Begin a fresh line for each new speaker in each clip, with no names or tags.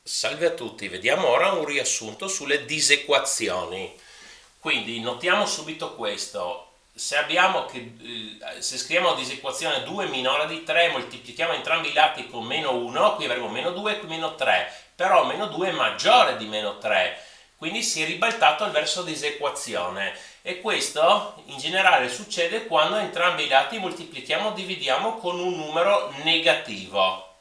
Salve a tutti, vediamo ora un riassunto sulle disequazioni. Quindi notiamo subito questo: se scriviamo disequazione 2 minore di 3, moltiplichiamo entrambi i lati con meno 1, qui avremo meno 2 e qui meno 3, però meno 2 è maggiore di meno 3, quindi si è ribaltato il verso disequazione, e questo in generale succede quando entrambi i lati moltiplichiamo o dividiamo con un numero negativo.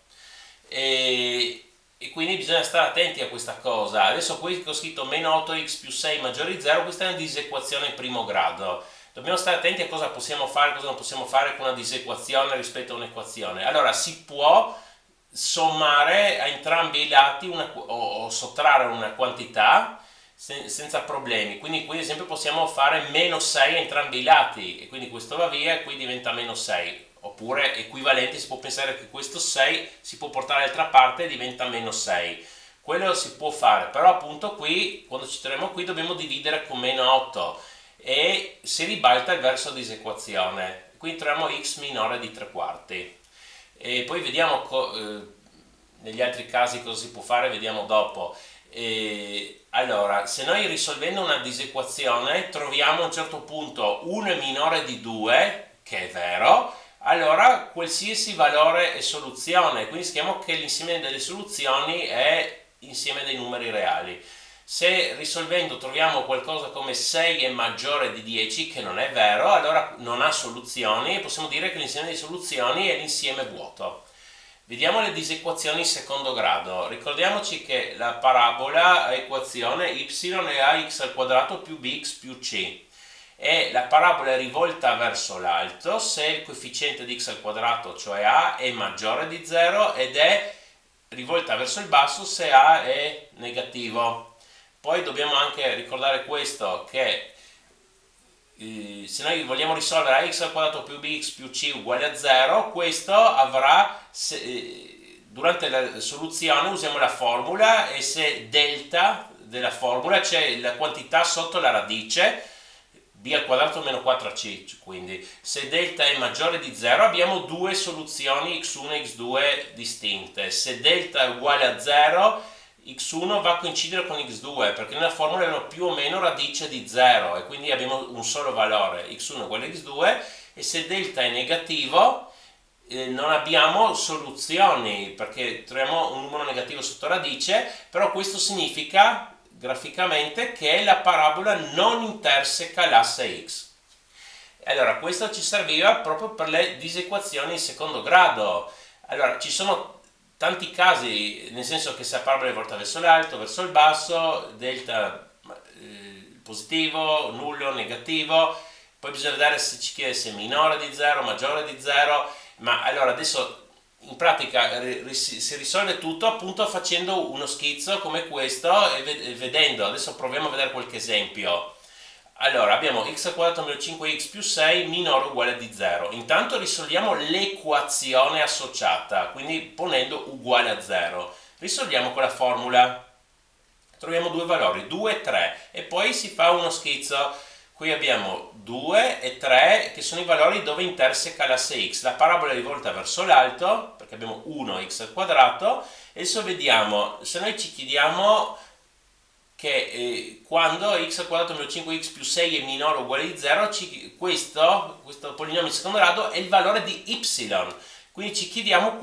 E quindi bisogna stare attenti a questa cosa. Adesso qui che ho scritto meno 8x più 6 maggiore di 0, questa è una disequazione in primo grado. Dobbiamo stare attenti a cosa possiamo fare e cosa non possiamo fare con una disequazione rispetto a un'equazione. Allora, si può sommare a entrambi i lati o sottrarre una quantità senza problemi. Quindi qui ad esempio possiamo fare meno 6 a entrambi i lati, e quindi questo va via e qui diventa meno 6. Oppure equivalente, si può pensare che questo 6 si può portare all'altra parte e diventa meno 6. Quello si può fare, però appunto qui, quando ci troviamo qui, dobbiamo dividere con meno 8 e si ribalta il verso disequazione. Qui troviamo x minore di 3 quarti. E poi vediamo negli altri casi cosa si può fare, vediamo dopo. Allora, se noi risolvendo una disequazione troviamo a un certo punto 1 è minore di 2, che è vero, allora qualsiasi valore è soluzione, quindi scriviamo che l'insieme delle soluzioni è insieme dei numeri reali. Se risolvendo troviamo qualcosa come 6 è maggiore di 10, che non è vero, allora non ha soluzioni e possiamo dire che l'insieme delle soluzioni è l'insieme vuoto. Vediamo le disequazioni in secondo grado. Ricordiamoci che la parabola ha equazione y è ax al quadrato più bx più c, e la parabola è rivolta verso l'alto se il coefficiente di x al quadrato, cioè a, è maggiore di 0, ed è rivolta verso il basso se a è negativo. Poi dobbiamo anche ricordare questo, che se noi vogliamo risolvere ax al quadrato più bx più c uguale a 0, questo avrà, durante la soluzione usiamo la formula, e se delta della formula c'è la quantità sotto la radice, b al quadrato meno 4ac, quindi se delta è maggiore di 0 abbiamo due soluzioni x1 e x2 distinte. Se delta è uguale a 0, x1 va a coincidere con x2, perché nella formula abbiamo più o meno radice di 0 e quindi abbiamo un solo valore, x1 uguale a x2, e se delta è negativo non abbiamo soluzioni perché troviamo un numero negativo sotto radice, però questo significa graficamente che la parabola non interseca l'asse x. Allora, questo ci serviva proprio per le disequazioni in secondo grado. Allora, ci sono tanti casi, nel senso che se la parabola è volta verso l'alto, verso il basso, delta positivo, nullo, negativo, poi bisogna vedere se ci chiede se è minore di 0, maggiore di 0, ma allora adesso in pratica si risolve tutto appunto facendo uno schizzo come questo e vedendo. Adesso proviamo a vedere qualche esempio. Allora abbiamo x al quadrato meno 5x più 6 minore o uguale di 0. Intanto risolviamo l'equazione associata, quindi ponendo uguale a 0. Risolviamo con la formula. Troviamo due valori, 2 e 3, e poi si fa uno schizzo. Qui abbiamo 2 e 3 che sono i valori dove interseca l'asse x. La parabola è rivolta verso l'alto perché abbiamo 1x al quadrato. E adesso vediamo, se noi ci chiediamo che quando x al quadrato meno 5x più 6 è minore o uguale di 0, questo polinomio in secondo grado è il valore di y. Quindi ci chiediamo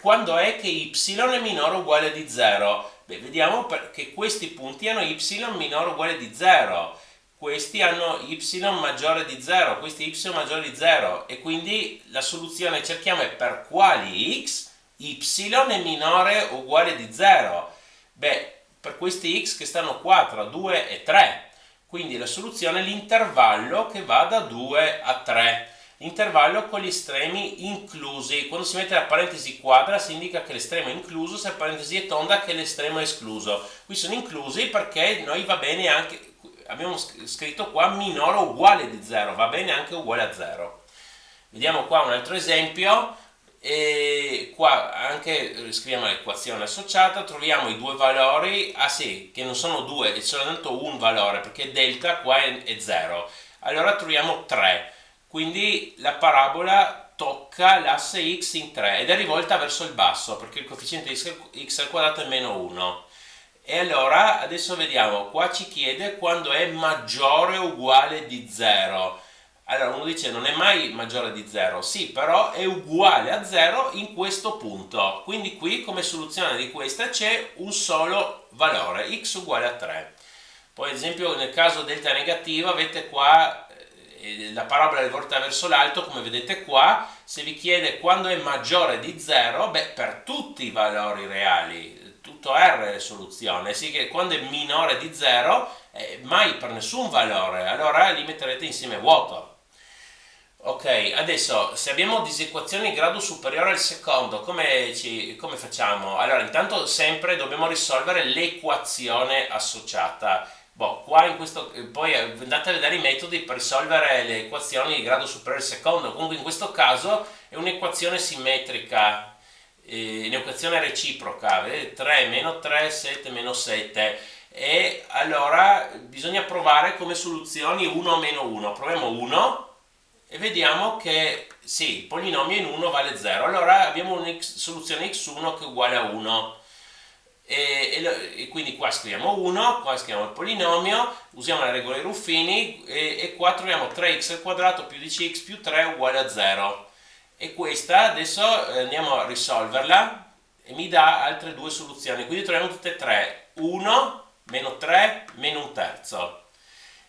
quando è che y è minore o uguale di 0. Beh, vediamo che questi punti hanno y minore o uguale di 0, questi hanno y maggiore di 0, questi y maggiore di 0, e quindi la soluzione cerchiamo è per quali x y è minore o uguale di 0. Beh, per questi x che stanno qua tra 2 e 3, quindi la soluzione è l'intervallo che va da 2 a 3, l'intervallo con gli estremi inclusi. Quando si mette la parentesi quadra si indica che l'estremo è incluso, se la parentesi è tonda che l'estremo è escluso. Qui sono inclusi perché noi va bene anche, abbiamo scritto qua minore o uguale di 0, va bene anche uguale a 0. Vediamo qua un altro esempio, e qua anche scriviamo l'equazione associata, troviamo i due valori, sì, che non sono due, è soltanto un valore perché delta qua è 0, allora troviamo 3, quindi la parabola tocca l'asse x in 3 ed è rivolta verso il basso perché il coefficiente x al quadrato è meno 1. E allora adesso vediamo, qua ci chiede quando è maggiore o uguale di 0. Allora uno dice non è mai maggiore di 0, sì, però è uguale a 0 in questo punto. Quindi qui come soluzione di questa c'è un solo valore, x uguale a 3. Poi ad esempio nel caso delta negativo avete qua la parabola è rivolta verso l'alto, come vedete qua. Se vi chiede quando è maggiore di 0, beh, per tutti i valori reali, tutto R è soluzione, sì che quando è minore di 0, mai per nessun valore, allora li metterete insieme vuoto. Ok, adesso se abbiamo disequazioni di grado superiore al secondo, come facciamo? Allora, intanto sempre dobbiamo risolvere l'equazione associata. Boh, qua in questo, poi andate a vedere i metodi per risolvere le equazioni di grado superiore al secondo. Comunque in questo caso è un'equazione simmetrica, un'equazione reciproca, vedete? 3 meno 3, 7 meno 7. E allora bisogna provare come soluzioni 1 meno 1. Proviamo 1 e vediamo che sì, il polinomio in 1 vale 0. Allora abbiamo una soluzione x1 che è uguale a 1. E quindi qua scriviamo 1, qua scriviamo il polinomio, usiamo la regola dei Ruffini e qua troviamo 3x al quadrato più 10x più 3 uguale a 0. E questa adesso andiamo a risolverla e mi dà altre due soluzioni, quindi troviamo tutte e tre, 1, meno 3, meno un terzo.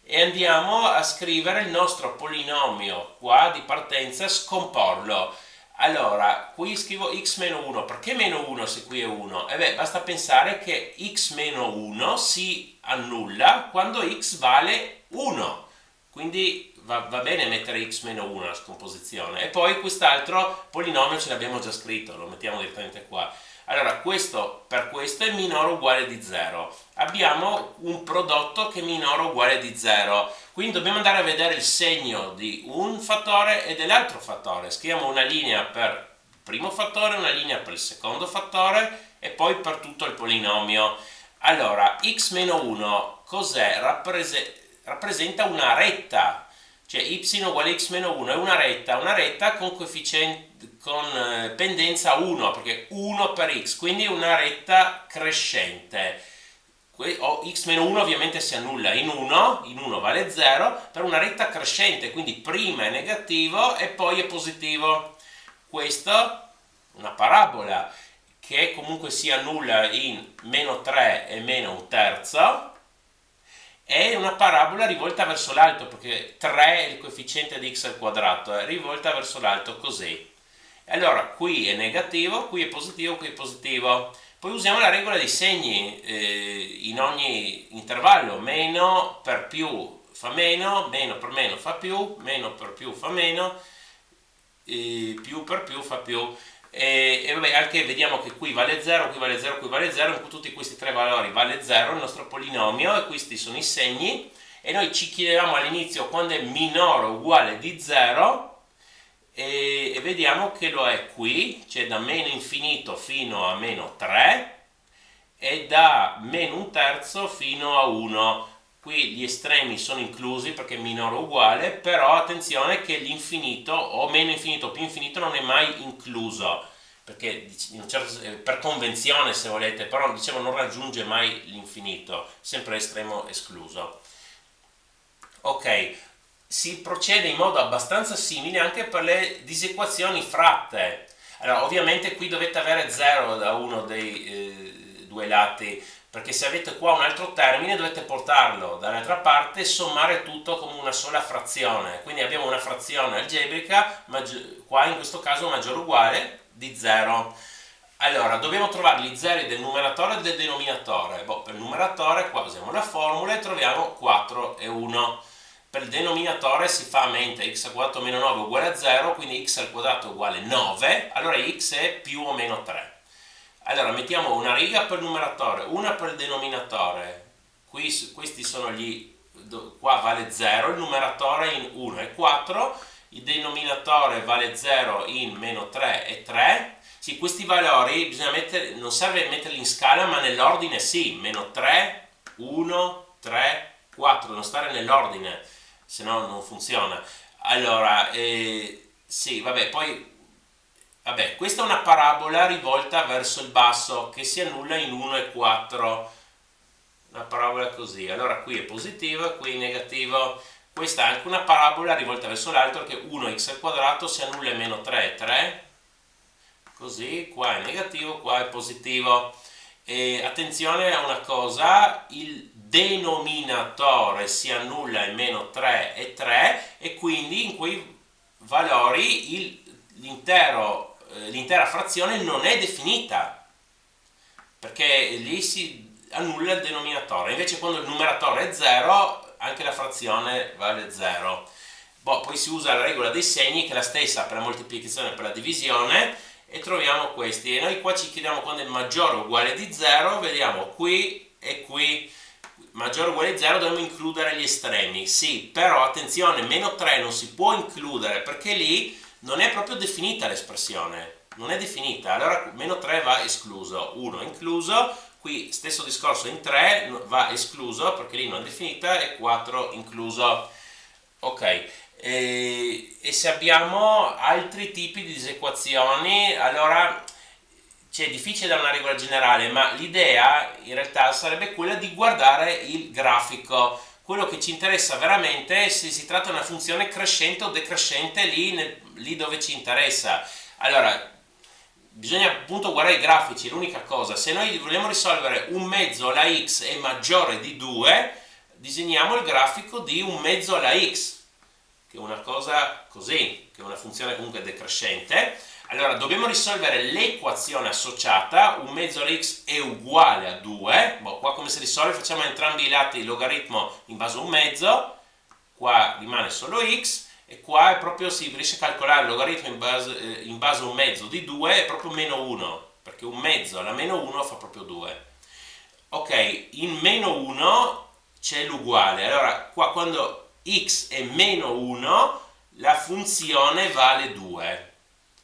E andiamo a scrivere il nostro polinomio qua di partenza, scomporlo. Allora, qui scrivo x meno 1, perché meno 1 se qui è 1? E beh, basta pensare che x meno 1 si annulla quando x vale 1, quindi va bene mettere x meno 1 alla scomposizione. E poi quest'altro polinomio ce l'abbiamo già scritto, lo mettiamo direttamente qua. Allora, questo per questo è minore o uguale di 0. Abbiamo un prodotto che è minore o uguale di 0. Quindi dobbiamo andare a vedere il segno di un fattore e dell'altro fattore. Scriviamo una linea per il primo fattore, una linea per il secondo fattore e poi per tutto il polinomio. Allora, x meno 1 cos'è? Rappresenta una retta, cioè y uguale x meno 1 è una retta con coefficiente con pendenza 1, perché 1 per x, quindi una retta crescente. X meno 1 ovviamente si annulla in 1 vale 0, per una retta crescente, quindi prima è negativo e poi è positivo. Questa è una parabola che comunque si annulla in meno 3 e meno un terzo, è una parabola rivolta verso l'alto, perché 3 è il coefficiente di x al quadrato, è rivolta verso l'alto così. Allora qui è negativo, qui è positivo, qui è positivo. Poi usiamo la regola dei segni in ogni intervallo, meno per più fa meno per meno fa più, meno per più fa meno, più per più fa più. E vabbè, anche vediamo che qui vale 0, qui vale 0, qui vale 0, in tutti questi tre valori vale 0 il nostro polinomio e questi sono i segni e noi ci chiedevamo all'inizio quando è minore o uguale di 0 e vediamo che lo è qui, cioè da meno infinito fino a meno 3 e da meno un terzo fino a 1. Qui gli estremi sono inclusi perché è minore o uguale, però attenzione che l'infinito o meno infinito o più infinito non è mai incluso, perché per convenzione se volete, però dicevo non raggiunge mai l'infinito, sempre estremo escluso. Ok, si procede in modo abbastanza simile anche per le disequazioni fratte. Allora, ovviamente qui dovete avere 0 da uno dei due lati, perché se avete qua un altro termine dovete portarlo dall'altra parte e sommare tutto come una sola frazione. Quindi abbiamo una frazione algebrica, qua in questo caso maggiore o uguale di 0. Allora, dobbiamo trovare gli zeri del numeratore e del denominatore. Per il numeratore qua usiamo la formula e troviamo 4 e 1. Per il denominatore si fa a mente x al quadrato meno 9 uguale a 0, quindi x al quadrato uguale 9, allora x è più o meno 3. Allora mettiamo una riga per il numeratore, una per il denominatore, questi sono qua vale 0, il numeratore in 1 è 4, il denominatore vale 0 in meno 3 e 3. Sì, questi valori non serve metterli in scala, ma nell'ordine sì, meno 3, 1, 3, 4, non stare nell'ordine, se no non funziona. Allora, sì, vabbè, poi, vabbè, questa è una parabola rivolta verso il basso che si annulla in 1 e 4, una parabola così, allora qui è positivo, qui è negativo. Questa è anche una parabola rivolta verso l'alto che 1x al quadrato si annulla in meno 3 è 3, così, qua è negativo, qua è positivo. E attenzione a una cosa, il denominatore si annulla in meno 3 e 3 e quindi in quei valori l'intera frazione non è definita, perché lì si annulla il denominatore. Invece quando il numeratore è 0, anche la frazione vale 0. Poi si usa la regola dei segni, che è la stessa per la moltiplicazione e per la divisione, e troviamo questi. E noi qua ci chiediamo quando è maggiore o uguale di 0, vediamo qui e qui. Maggiore o uguale di 0 dobbiamo includere gli estremi, sì, però attenzione, meno 3 non si può includere perché lì non è proprio definita l'espressione, non è definita, allora meno 3 va escluso, 1 è incluso, qui stesso discorso in 3 va escluso perché lì non è definita e 4 incluso. Ok, e se abbiamo altri tipi di disequazioni, allora è difficile da una regola generale, ma l'idea in realtà sarebbe quella di guardare il grafico. Quello che ci interessa veramente è se si tratta di una funzione crescente o decrescente lì dove ci interessa. Allora, bisogna appunto guardare i grafici, l'unica cosa. Se noi vogliamo risolvere un mezzo alla x è maggiore di 2, disegniamo il grafico di un mezzo alla x, che è una cosa così, che è una funzione comunque decrescente. Allora dobbiamo risolvere l'equazione associata, un mezzo alla x è uguale a 2, qua come si risolve? Facciamo a entrambi i lati il logaritmo in base a un mezzo, qua rimane solo x, e qua è proprio si riesce a calcolare il logaritmo in base a un mezzo di 2, è proprio meno 1, perché un mezzo alla meno 1 fa proprio 2. Ok, in meno 1 c'è l'uguale, allora qua quando x è meno 1 la funzione vale 2,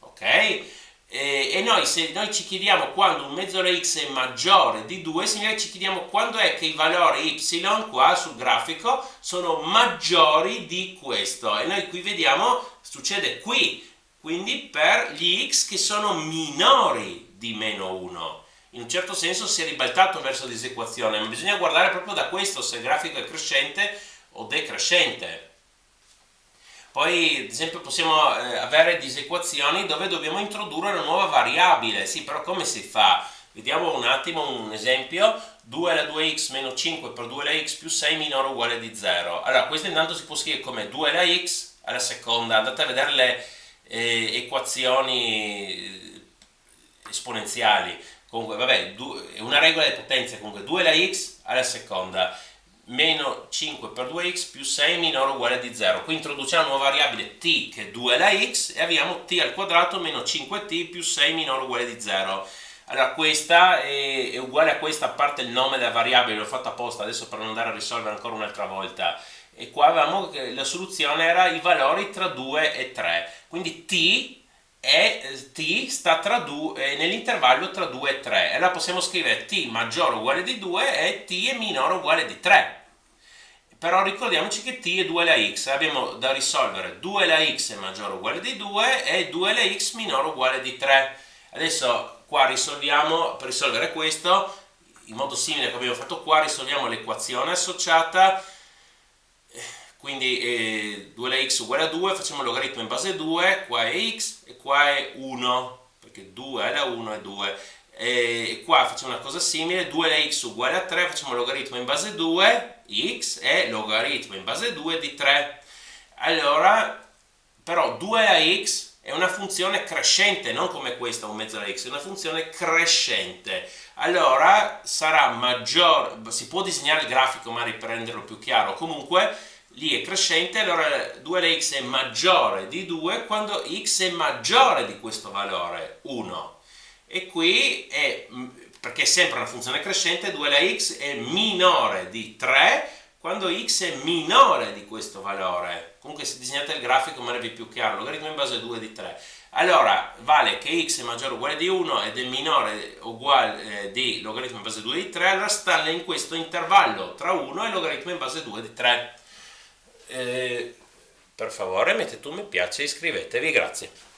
ok? E noi se noi ci chiediamo quando un mezzo alla x è maggiore di 2, significa che ci chiediamo quando è che i valori y qua sul grafico sono maggiori di questo, e noi qui vediamo succede qui, quindi per gli x che sono minori di meno 1. In un certo senso si è ribaltato verso la disequazione, ma bisogna guardare proprio da questo se il grafico è crescente o decrescente. Poi ad esempio possiamo avere disequazioni dove dobbiamo introdurre una nuova variabile, sì, però come si fa? Vediamo un attimo un esempio: 2 alla 2x meno 5 per 2 alla x più 6 minore o uguale di 0. Allora questo intanto si può scrivere come 2 alla x alla seconda, andate a vedere le equazioni esponenziali, comunque vabbè, è una regola di potenza, comunque 2 alla x alla seconda meno 5 per 2x più 6 minore o uguale di 0. Qui introduciamo una nuova variabile t che è 2 alla x e abbiamo t al quadrato meno 5t più 6 minore o uguale di 0. Allora questa è uguale a questa, a parte il nome della variabile, l'ho fatto apposta adesso per non andare a risolvere ancora un'altra volta. E qua avevamo che la soluzione era i valori tra 2 e 3, quindi t sta nell'intervallo tra 2 e 3, e allora possiamo scrivere t maggiore o uguale di 2 e t è minore o uguale di 3. Però ricordiamoci che t è 2 alla x, abbiamo da risolvere 2 alla x è maggiore o uguale di 2 e 2 alla x minore o uguale di 3. Adesso qua risolviamo, per risolvere questo, in modo simile come abbiamo fatto qua, risolviamo l'equazione associata, quindi 2 alla x uguale a 2, facciamo il logaritmo in base a 2, qua è x e qua è 1, perché 2 alla 1 è 2. E qua facciamo una cosa simile: 2 alla x uguale a 3, facciamo logaritmo in base 2, x e logaritmo in base 2 di 3. Allora, però 2 alla x è una funzione crescente, non come questa, un mezzo alla x, è una funzione crescente. Allora sarà maggiore, si può disegnare il grafico magari per renderlo più chiaro, comunque lì è crescente, allora 2 alla x è maggiore di 2 quando x è maggiore di questo valore, 1. E qui è, perché è sempre una funzione crescente, 2 alla x è minore di 3 quando x è minore di questo valore. Comunque se disegnate il grafico magari è più chiaro, logaritmo in base a 2 di 3. Allora vale che x è maggiore o uguale di 1 ed è minore o uguale di logaritmo in base a 2 di 3, allora sta in questo intervallo tra 1 e logaritmo in base a 2 di 3. per favore mettete un mi piace e iscrivetevi, grazie.